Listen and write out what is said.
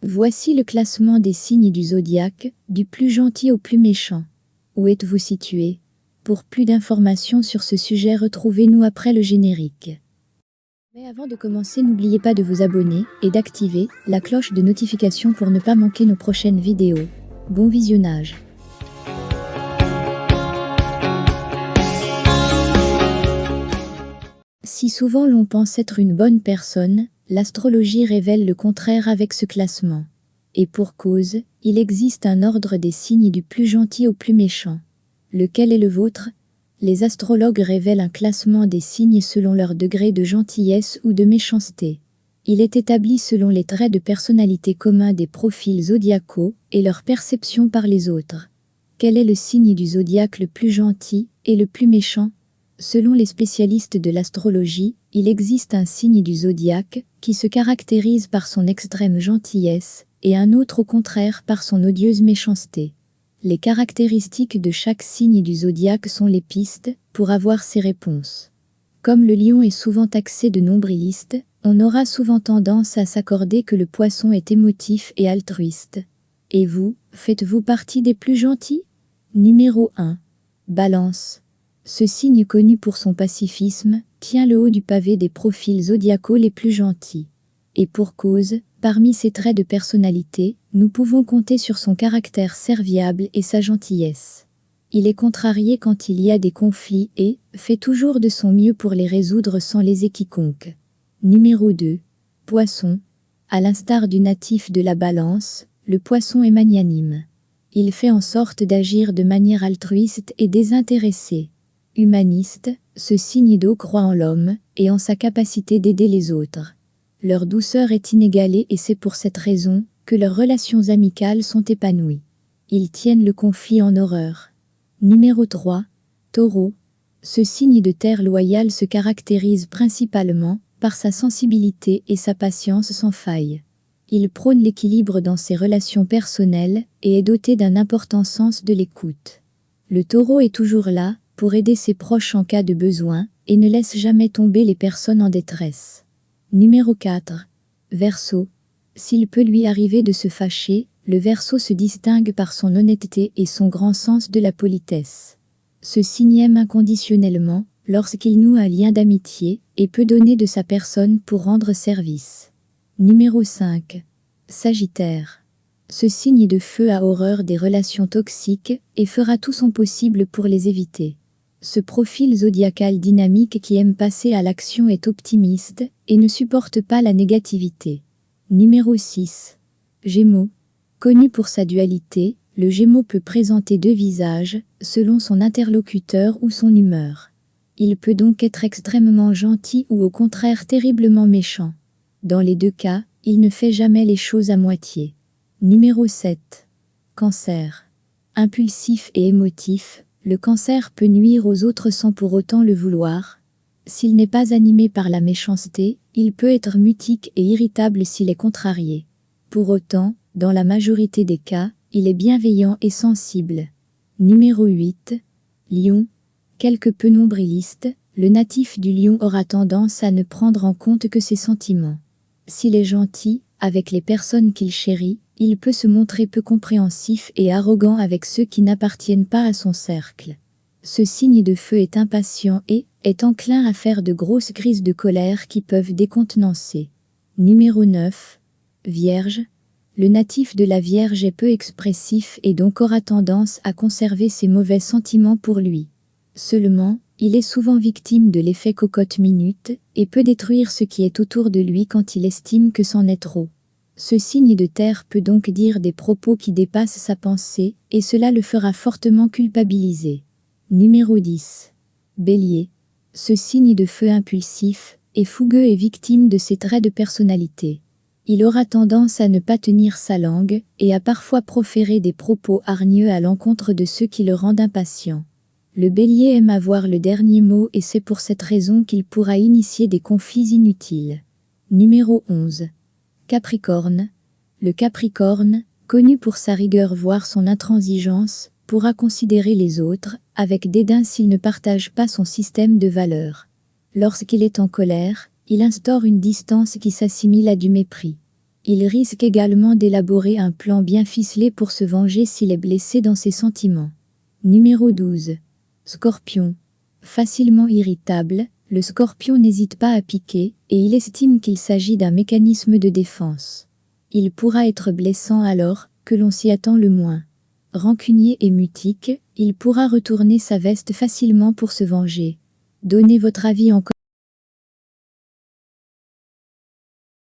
Voici le classement des signes du zodiaque, du plus gentil au plus méchant. Où êtes-vous situé? Pour plus d'informations sur ce sujet, retrouvez-nous après le générique. Mais avant de commencer, n'oubliez pas de vous abonner et d'activer la cloche de notification pour ne pas manquer nos prochaines vidéos. Bon visionnage. Si souvent l'on pense être une bonne personne, l'astrologie révèle le contraire avec ce classement. Et pour cause, il existe un ordre des signes du plus gentil au plus méchant. Lequel est le vôtre? Les astrologues révèlent un classement des signes selon leur degré de gentillesse ou de méchanceté. Il est établi selon les traits de personnalité communs des profils zodiacaux et leur perception par les autres. Quel est le signe du zodiaque le plus gentil et le plus méchant? Selon les spécialistes de l'astrologie, il existe un signe du zodiaque qui se caractérise par son extrême gentillesse et un autre au contraire par son odieuse méchanceté. Les caractéristiques de chaque signe du zodiaque sont les pistes pour avoir ces réponses. Comme le lion est souvent taxé de nombriliste, on aura souvent tendance à s'accorder que le poisson est émotif et altruiste. Et vous, faites-vous partie des plus gentils? Numéro 1. Balance. Ce signe connu pour son pacifisme tient le haut du pavé des profils zodiacaux les plus gentils. Et pour cause, parmi ses traits de personnalité, nous pouvons compter sur son caractère serviable et sa gentillesse. Il est contrarié quand il y a des conflits et fait toujours de son mieux pour les résoudre sans léser quiconque. Numéro 2. Poisson. À l'instar du natif de la Balance, le poisson est magnanime. Il fait en sorte d'agir de manière altruiste et désintéressée. Humaniste, ce signe d'eau croit en l'homme et en sa capacité d'aider les autres. Leur douceur est inégalée et c'est pour cette raison que leurs relations amicales sont épanouies. Ils tiennent le conflit en horreur. Numéro 3. Taureau. Ce signe de terre loyale se caractérise principalement par sa sensibilité et sa patience sans faille. Il prône l'équilibre dans ses relations personnelles et est doté d'un important sens de l'écoute. Le taureau est toujours là pour aider ses proches en cas de besoin et ne laisse jamais tomber les personnes en détresse. Numéro 4. Verseau. S'il peut lui arriver de se fâcher, le Verseau se distingue par son honnêteté et son grand sens de la politesse. Ce signe aime inconditionnellement lorsqu'il noue un lien d'amitié et peut donner de sa personne pour rendre service. Numéro 5. Sagittaire. Ce signe de feu a horreur des relations toxiques et fera tout son possible pour les éviter. Ce profil zodiacal dynamique qui aime passer à l'action est optimiste et ne supporte pas la négativité. Numéro 6. Gémeaux. Connu pour sa dualité, le Gémeaux peut présenter deux visages, selon son interlocuteur ou son humeur. Il peut donc être extrêmement gentil ou au contraire terriblement méchant. Dans les deux cas, il ne fait jamais les choses à moitié. Numéro 7. Cancer. Impulsif et émotif, le Cancer peut nuire aux autres sans pour autant le vouloir. S'il n'est pas animé par la méchanceté, il peut être mutique et irritable s'il est contrarié. Pour autant, dans la majorité des cas, il est bienveillant et sensible. Numéro 8. Lion. Quelque peu nombriliste, le natif du Lion aura tendance à ne prendre en compte que ses sentiments. S'il est gentil avec les personnes qu'il chérit, il peut se montrer peu compréhensif et arrogant avec ceux qui n'appartiennent pas à son cercle. Ce signe de feu est impatient et est enclin à faire de grosses crises de colère qui peuvent décontenancer. Numéro 9. Vierge. Le natif de la Vierge est peu expressif et donc aura tendance à conserver ses mauvais sentiments pour lui. Seulement, il est souvent victime de l'effet cocotte-minute et peut détruire ce qui est autour de lui quand il estime que c'en est trop. Ce signe de terre peut donc dire des propos qui dépassent sa pensée et cela le fera fortement culpabiliser. Numéro 10. Bélier. Ce signe de feu impulsif est fougueux et victime de ses traits de personnalité. Il aura tendance à ne pas tenir sa langue et à parfois proférer des propos hargneux à l'encontre de ceux qui le rendent impatient. Le Bélier aime avoir le dernier mot et c'est pour cette raison qu'il pourra initier des conflits inutiles. Numéro 11. Capricorne. Le Capricorne, connu pour sa rigueur voire son intransigeance, pourra considérer les autres avec dédain s'il ne partage pas son système de valeurs. Lorsqu'il est en colère, il instaure une distance qui s'assimile à du mépris. Il risque également d'élaborer un plan bien ficelé pour se venger s'il est blessé dans ses sentiments. Numéro 12. Scorpion. Facilement irritable, le Scorpion n'hésite pas à piquer et il estime qu'il s'agit d'un mécanisme de défense. Il pourra être blessant alors que l'on s'y attend le moins. Rancunier et mutique, il pourra retourner sa veste facilement pour se venger. Donnez votre avis en commentaire.